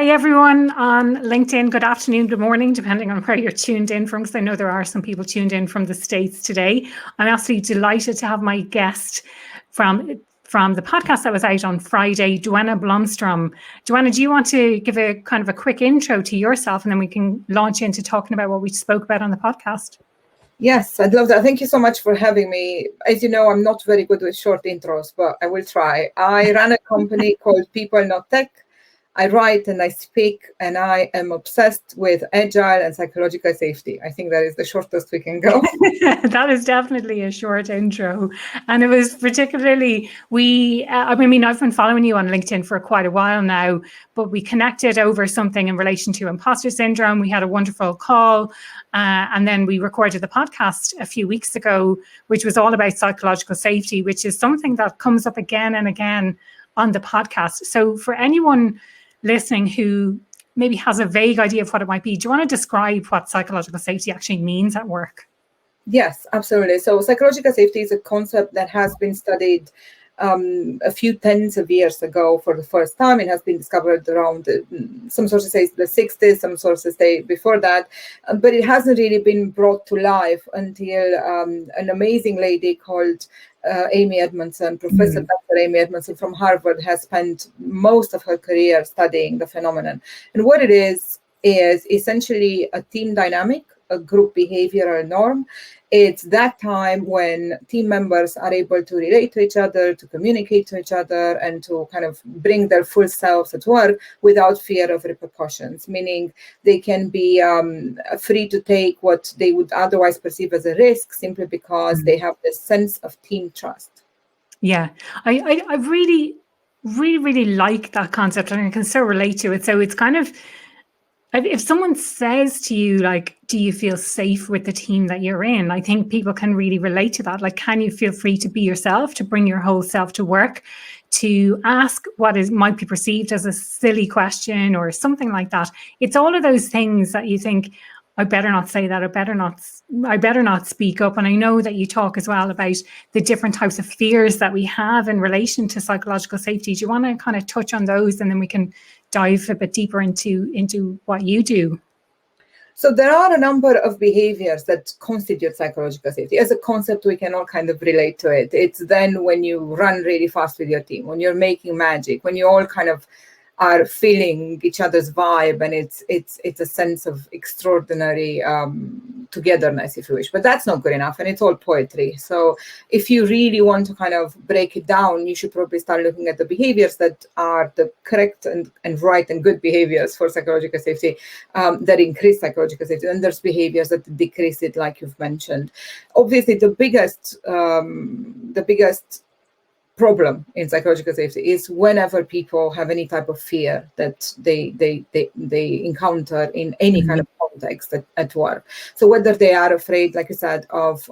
Hey everyone on LinkedIn, good afternoon, good morning, depending on where you're tuned in from, because I know there are some people tuned in from the States today. I'm absolutely delighted to have my guest from the podcast that was out on Friday, Joanna Blomstrom. Joanna, do you want to give a kind of a quick intro to yourself, and then we can launch into talking about what we spoke about on the podcast? Yes, I'd love that. Thank you so much for having me. As you know, I'm not very good with short intros, but I will try. I run a company called PeopleNotTech. I write and I speak, and I am obsessed with agile and psychological safety. I think that is the shortest we can go. That is definitely a short intro. And it was particularly, I've been following you on LinkedIn for quite a while now, but we connected over something in relation to imposter syndrome. We had a wonderful call, and then we recorded the podcast a few weeks ago, which was all about psychological safety, which is something that comes up again and again on the podcast. So for anyone listening who maybe has a vague idea of what it might be, do you want to describe what psychological safety actually means at work? Yes, absolutely. So psychological safety is a concept that has been studied a few tens of years ago for the first time. It has been discovered around, some sources say the 60s, some sources say before that, but it hasn't really been brought to life until an amazing lady called Amy Edmondson, Professor Dr. Amy Edmondson from Harvard, has spent most of her career studying the phenomenon. And what it is essentially a team dynamic, a group behavioral norm. It's that time when team members are able to relate to each other, to communicate to each other, and to kind of bring their full selves at work without fear of repercussions, meaning they can be free to take what they would otherwise perceive as a risk simply because they have this sense of team trust. Yeah, I really like that concept, and I can so relate to it. So it's kind of, if someone says to you, like, do you feel safe with the team that you're in? I think people can really relate to that. Like, can you feel free to be yourself, to bring your whole self to work, to ask what might be perceived as a silly question or something like that? It's all of those things that you think, I better not say that, I better not speak up. And I know that you talk as well about the different types of fears that we have in relation to psychological safety. Do you want to kind of touch on those, and then we can dive a bit deeper into what you do? So there are a number of behaviors that constitute psychological safety. As a concept, we can all kind of relate to it. It's then when you run really fast with your team, when you're making magic, when you all kind of are feeling each other's vibe, and it's a sense of extraordinary togetherness, if you wish. But that's not good enough, and it's all poetry. So if you really want to kind of break it down, you should probably start looking at the behaviors that are the correct and right and good behaviors for psychological safety, that increase psychological safety. And there's behaviors that decrease it, like you've mentioned. Obviously, the biggest problem in psychological safety is whenever people have any type of fear that they encounter in any kind of context at work. So whether they are afraid, like I said, of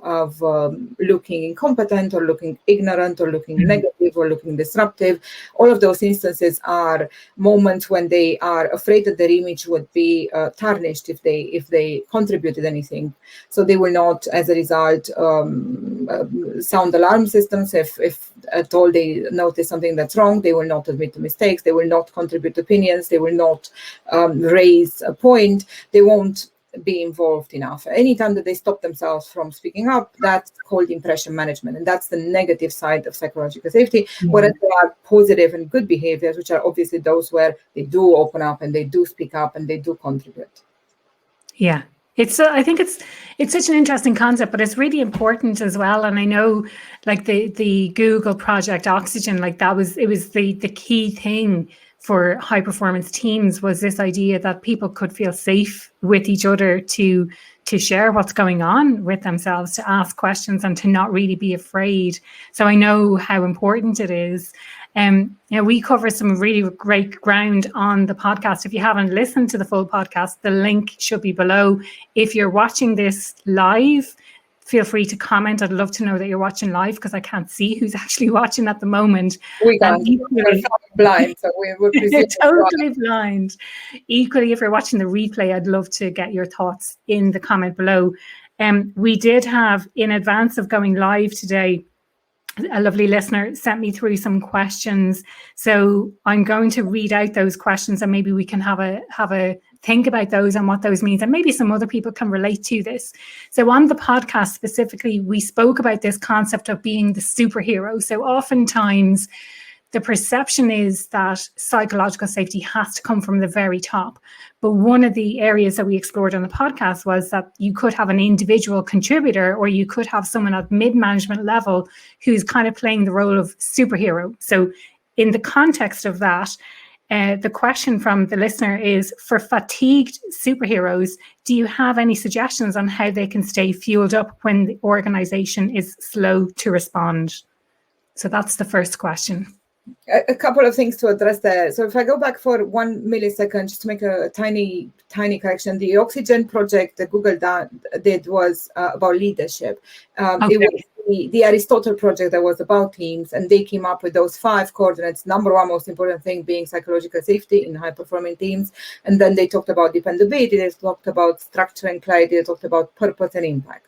looking incompetent or looking ignorant or looking negative or looking disruptive, all of those instances are moments when they are afraid that their image would be tarnished if they contributed anything. So they will not, as a result, sound alarm systems if at all they notice something that's wrong. They will not admit to mistakes. They will not contribute opinions. They will not raise a point. They won't be involved enough. Anytime that they stop themselves from speaking up, that's called impression management. And that's the negative side of psychological safety. Whereas there are positive and good behaviors, which are obviously those where they do open up and they do speak up and they do contribute. Yeah. I think it's such an interesting concept, but it's really important as well. And I know, like the Google project Oxygen, like it was the key thing for high performance teams, was this idea that people could feel safe with each other to share what's going on with themselves, to ask questions, and to not really be afraid. So I know how important it is. We cover some really great ground on the podcast. If you haven't listened to the full podcast, the link should be below. If you're watching this live, feel free to comment. I'd love to know that you're watching live, because I can't see who's actually watching at the moment. We can't. We're blind, so we're totally blind. Equally, if you're watching the replay, I'd love to get your thoughts in the comment below. We did have, in advance of going live today, a lovely listener sent me through some questions. So I'm going to read out those questions, and maybe we can have a think about those and what those means, and maybe some other people can relate to this. So on the podcast specifically, we spoke about this concept of being the superhero. So oftentimes the perception is that psychological safety has to come from the very top. But one of the areas that we explored on the podcast was that you could have an individual contributor, or you could have someone at mid-management level who's kind of playing the role of superhero. So in the context of that, the question from the listener is, for fatigued superheroes, do you have any suggestions on how they can stay fueled up when the organization is slow to respond? So that's the first question. A couple of things to address there. So if I go back for 1 millisecond, just to make a tiny correction, the Oxygen project that Google did was about leadership. Okay. It was the Aristotle project that was about teams, and they came up with those 5 coordinates. Number one, most important thing being psychological safety in high-performing teams. And then they talked about dependability, they talked about structure and clarity, they talked about purpose and impact.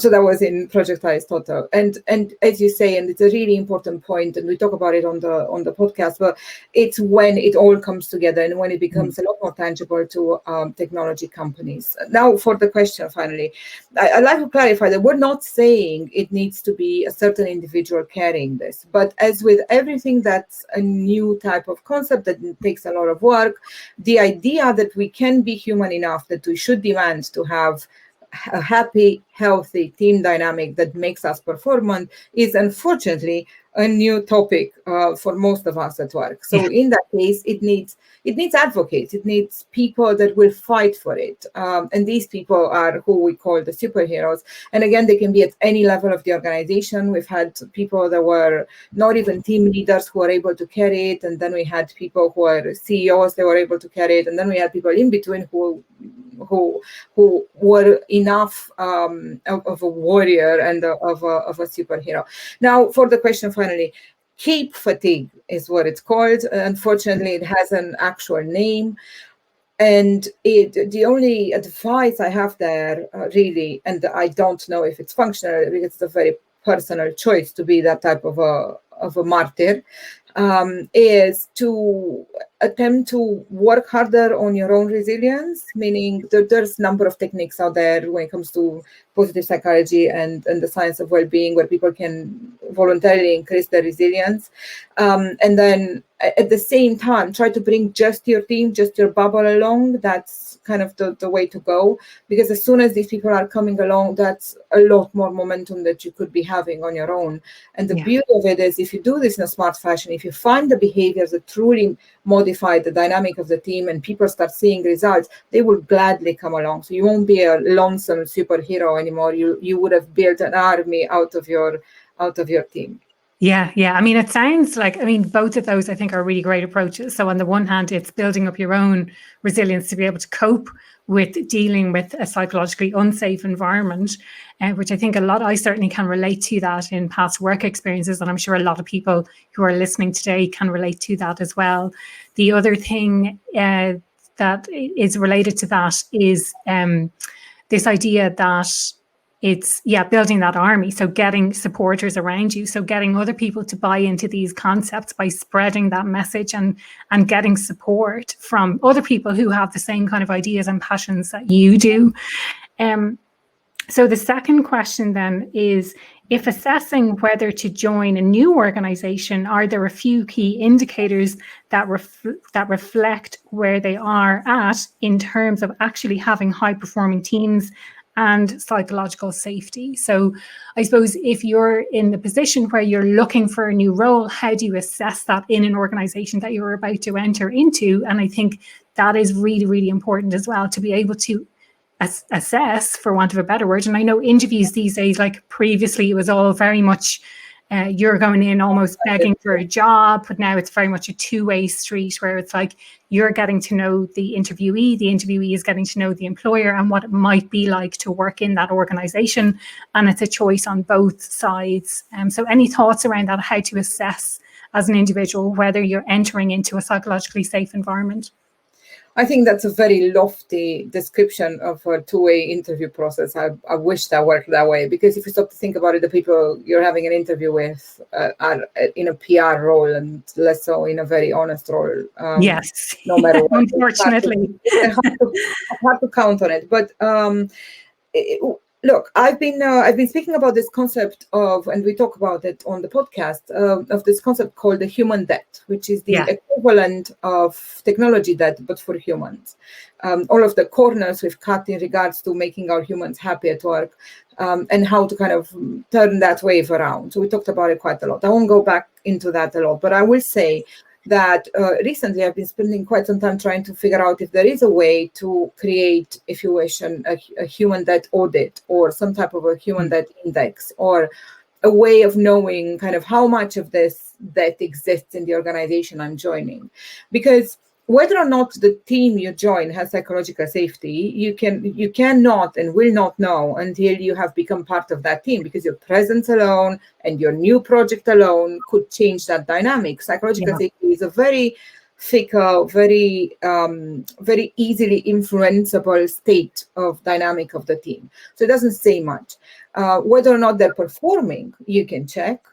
So that was in Project Aristotle, and as you say, and it's a really important point, and we talk about it on the podcast. But it's when it all comes together and when it becomes a lot more tangible to technology companies. Now, for the question, finally, I'd like to clarify that we're not saying it needs to be a certain individual carrying this, but as with everything that's a new type of concept that takes a lot of work, the idea that we can be human enough that we should demand to have a happy, healthy team dynamic that makes us performant is unfortunately a new topic for most of us at work. So in that case, it needs advocates, it needs people that will fight for it. And these people are who we call the superheroes. And again, they can be at any level of the organization. We've had people that were not even team leaders who are able to carry it. And then we had people who are CEOs that were able to carry it. And then we had people in between who were enough of a warrior and of a superhero. Now, for the question finally, cape fatigue is what it's called. Unfortunately, it has an actual name. And the only advice I have there, really, and I don't know if it's functional, because it's a very personal choice to be that type of a martyr, is to attempt to work harder on your own resilience, meaning there's a number of techniques out there when it comes to positive psychology and the science of well-being, where people can voluntarily increase their resilience. And then at the same time, try to bring just your team, just your bubble along. That's kind of the way to go, because as soon as these people are coming along, that's a lot more momentum that you could be having on your own. And the beauty of it is, if you do this in a smart fashion, if you find the behaviors that truly modify the dynamic of the team and people start seeing results, they will gladly come along. So you won't be a lonesome superhero anymore. You would have built an army out of your team. Yeah. I mean, it sounds like, both of those I think are really great approaches. So on the one hand, it's building up your own resilience to be able to cope with dealing with a psychologically unsafe environment, which I think I certainly can relate to that in past work experiences. And I'm sure a lot of people who are listening today can relate to that as well. The other thing that is related to that is this idea that it's building that army. So getting supporters around you. So getting other people to buy into these concepts by spreading that message and getting support from other people who have the same kind of ideas and passions that you do. So the second question then is, if assessing whether to join a new organization, are there a few key indicators that reflect where they are at in terms of actually having high performing teams and psychological safety? So I suppose if you're in the position where you're looking for a new role, how do you assess that in an organization that you're about to enter into? And I think that is really, really important as well, to be able to assess, for want of a better word. And I know interviews these days, like previously, it was all very much you're going in almost begging for a job, but now it's very much a two-way street, where it's like you're getting to know the interviewee is getting to know the employer and what it might be like to work in that organization, and it's a choice on both sides. So any thoughts around that, how to assess as an individual whether you're entering into a psychologically safe environment? I think that's a very lofty description of a two-way interview process. I wish that worked that way, because if you stop to think about it, the people you're having an interview with are in a PR role and less so in a very honest role. Yes, no matter what. unfortunately. It's hard to count on it. But look, I've been speaking about this concept of, and we talk about it on the podcast, of this concept called the human debt, which is the equivalent of technology debt, but for humans. All of the corners we've cut in regards to making our humans happy at work, and how to kind of turn that wave around. So we talked about it quite a lot. I won't go back into that a lot, but I will say that recently I've been spending quite some time trying to figure out if there is a way to create, if you wish, a human debt audit, or some type of a human debt index, or a way of knowing kind of how much of this debt exists in the organization I'm joining. Because whether or not the team you join has psychological safety, you cannot and will not know until you have become part of that team, because your presence alone and your new project alone could change that dynamic. Psychological safety is a very fickle, very easily influenceable state of dynamic of the team. So it doesn't say much. Whether or not they're performing, you can check.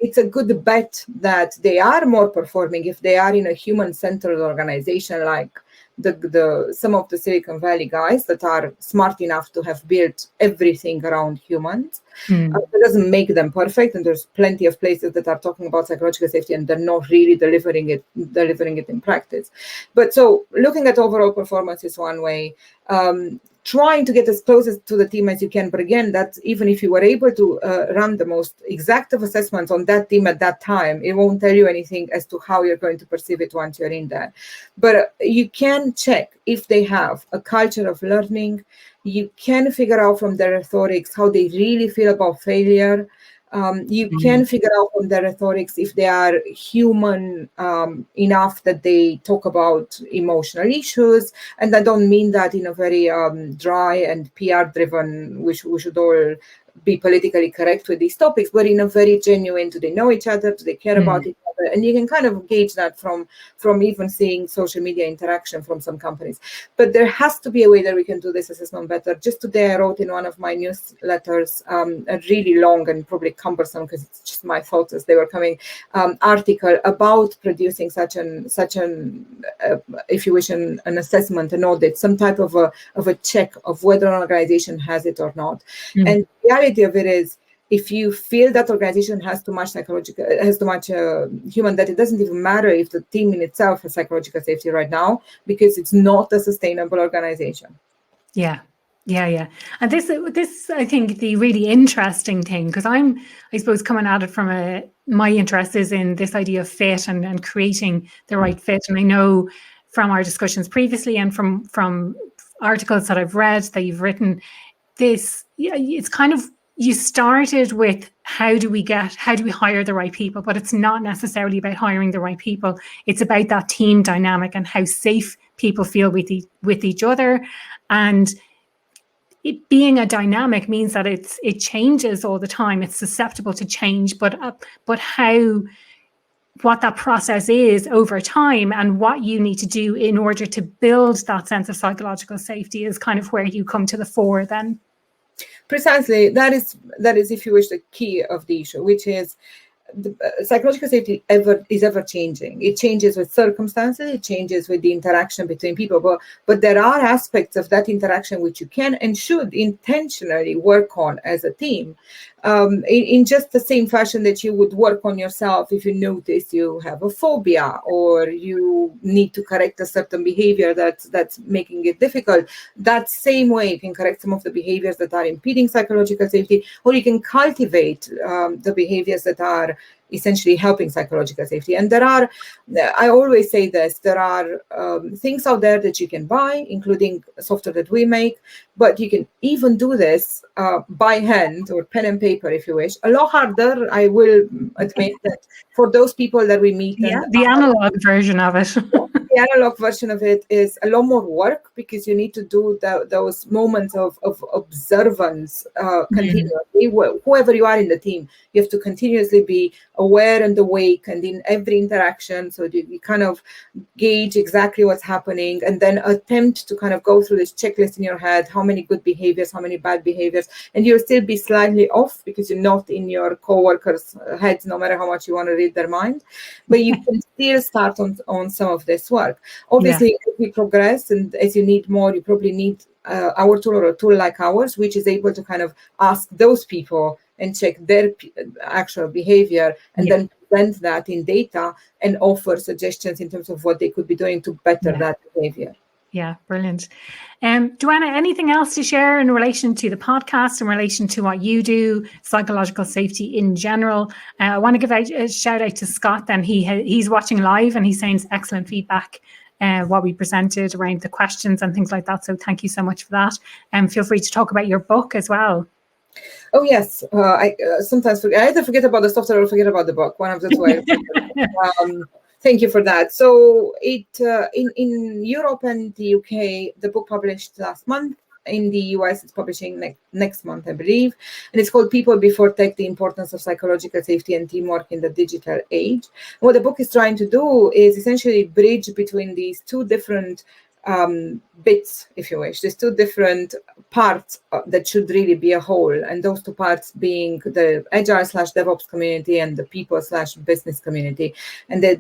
It's a good bet that they are more performing if they are in a human-centered organization, like some of the Silicon Valley guys that are smart enough to have built everything around humans. It doesn't make them perfect, and there's plenty of places that are talking about psychological safety and they're not really delivering it in practice. But so looking at overall performance is one way. Trying to get as close to the team as you can, but again, that even if you were able to run the most exact of assessments on that team at that time, it won't tell you anything as to how you're going to perceive it once you're in there. But you can check if they have a culture of learning. You can figure out from their rhetorics how they really feel about failure. You can figure out from their rhetorics if they are human enough that they talk about emotional issues. And I don't mean that in a very dry and PR-driven, we should all be politically correct with these topics, but in a very genuine, do they know each other? Do they care about each other? And you can kind of gauge that from even seeing social media interaction from some companies. But there has to be a way that we can do this assessment better. Just today, I wrote in one of my newsletters a really long and probably cumbersome, because it's just my thoughts as they were coming, article about producing such an if you wish, an assessment, an audit, some type of a check of whether an organization has it or not. And the reality of it is, if you feel that organization has too much human debt, it doesn't even matter if the team in itself has psychological safety right now, because it's not a sustainable organization. Yeah. And this I think the really interesting thing, because I suppose coming at it from my interest is in this idea of fit and creating the right fit. And I know from our discussions previously and from articles that I've read that you've written, it's kind of, you started with how do we hire the right people, but it's not necessarily about hiring the right people. It's about that team dynamic and how safe people feel with each other. And it being a dynamic means that it changes all the time. It's susceptible to change, but what that process is over time and what you need to do in order to build that sense of psychological safety is kind of where you come to the fore then. Precisely. That is, if you wish, the key of the issue, which is psychological safety is ever changing. It changes with circumstances, it changes with the interaction between people, but there are aspects of that interaction which you can and should intentionally work on as a team, in just the same fashion that you would work on yourself if you notice you have a phobia or you need to correct a certain behavior that's making it difficult. That same way you can correct some of the behaviors that are impeding psychological safety, or you can cultivate the behaviors that are essentially helping psychological safety. And I always say this, there are things out there that you can buy, including software that we make, but you can even do this by hand or pen and paper if you wish. A lot harder, I will admit, that for those people that we meet. Yeah, the analog version of it. the analog version of it is a lot more work because you need to do those moments of observance continuously. Whoever you are in the team, you have to continuously be aware and awake and in every interaction. So you kind of gauge exactly what's happening and then attempt to kind of go through this checklist in your head, how many good behaviors, how many bad behaviors, and you'll still be slightly off because you're not in your coworkers' heads, no matter how much you want to read their mind, but you can still start on some of this work. Obviously, as we progress and as you need more, you probably need our tool or a tool like ours, which is able to kind of ask those people and check their actual behavior and then present that in data and offer suggestions in terms of what they could be doing to better that behavior. Yeah, brilliant. Joanna, anything else to share in relation to the podcast, in relation to what you do, psychological safety in general? I want to give a shout out to Scott. Then he's watching live and he's saying it's excellent feedback. What we presented around the questions and things like that. So thank you so much for that. And feel free to talk about your book as well. Oh, yes. I sometimes forget. I either forget about the software or forget about the book. One of the two. Thank you for that. So it in Europe and the UK, the book published last month. In the US, it's publishing next month, I believe. And it's called People Before Tech, The Importance of Psychological Safety and Teamwork in the Digital Age. What the book is trying to do is essentially bridge between these two different bits, if you wish. There's two different parts that should really be a whole, and those two parts being the Agile/DevOps community and the people/business community. And that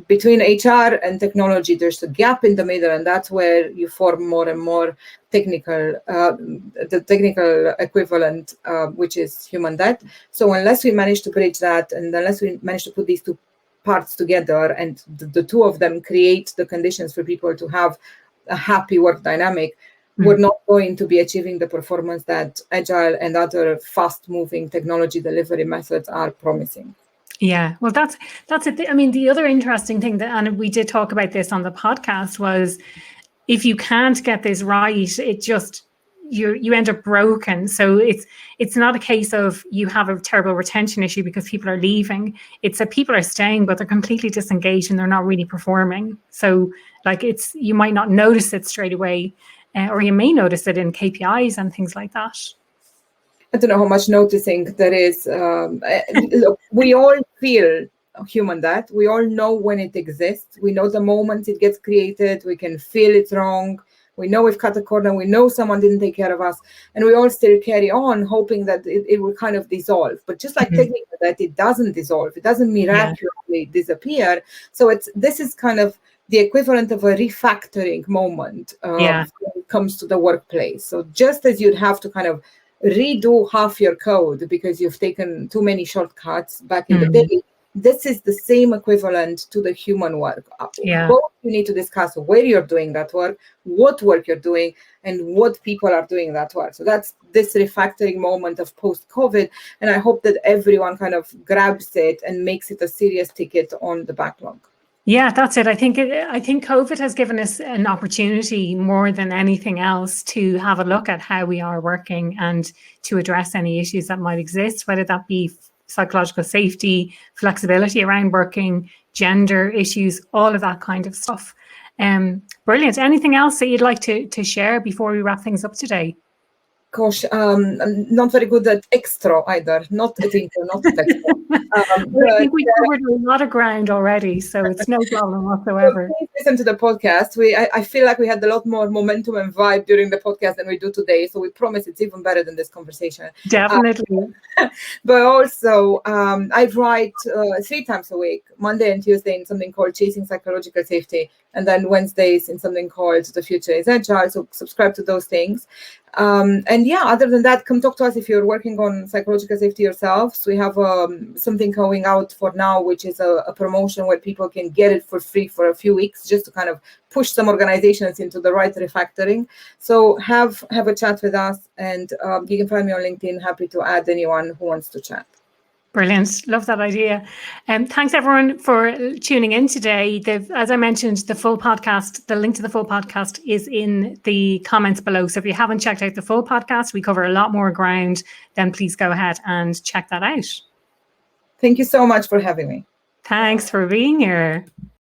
between HR and technology, there's a gap in the middle, and that's where you form more and more technical, the technical equivalent, which is human debt. So unless we manage to bridge that, and unless we manage to put these two parts together and the two of them create the conditions for people to have a happy work dynamic, we're not going to be achieving the performance that Agile and other fast-moving technology delivery methods are promising. Yeah, well, that's it. I mean, the other interesting thing that, and we did talk about this on the podcast, was if you can't get this right, it just you end up broken. So it's not a case of you have a terrible retention issue because people are leaving. It's that people are staying, but they're completely disengaged and they're not really performing. So like you might not notice it straight away, or you may notice it in KPIs and things like that. I don't know how much noticing there is. Look, we all feel human debt. We all know when it exists. We know the moment it gets created. We can feel it's wrong. We know we've cut a corner. We know someone didn't take care of us. And we all still carry on, hoping that it will kind of dissolve. But just like technically that, it doesn't dissolve. It doesn't miraculously disappear. So this is kind of the equivalent of a refactoring moment when it comes to the workplace. So just as you'd have to kind of redo half your code because you've taken too many shortcuts back in the day, this is the same equivalent to the human work. Both you need to discuss where you're doing that work, what work you're doing, and what people are doing that work. So that's this refactoring moment of post-COVID, and I hope that everyone kind of grabs it and makes it a serious ticket on the backlog. Yeah, that's it. I think COVID has given us an opportunity more than anything else to have a look at how we are working and to address any issues that might exist, whether that be psychological safety, flexibility around working, gender issues, all of that kind of stuff. Brilliant. Anything else that you'd like to share before we wrap things up today? Gosh, I'm not very good at extra either. Not at intro, not at extra. I think we covered a lot of ground already, so it's no problem whatsoever. Please listen to the podcast. I feel like we had a lot more momentum and vibe during the podcast than we do today. So we promise it's even better than this conversation. Definitely. But also, I write 3 times a week, Monday and Tuesday in something called Chasing Psychological Safety, and then Wednesdays in something called The Future is Agile. So subscribe to those things. And yeah, other than that, come talk to us if you're working on psychological safety yourselves. We have something going out for now, which is a promotion where people can get it for free for a few weeks, just to kind of push some organizations into the right refactoring. So have a chat with us, and you can find me on LinkedIn. Happy to add anyone who wants to chat. Brilliant. Love that idea. Thanks everyone for tuning in today. As I mentioned, the full podcast, the link to the full podcast is in the comments below. So if you haven't checked out the full podcast, we cover a lot more ground, then please go ahead and check that out. Thank you so much for having me. Thanks for being here.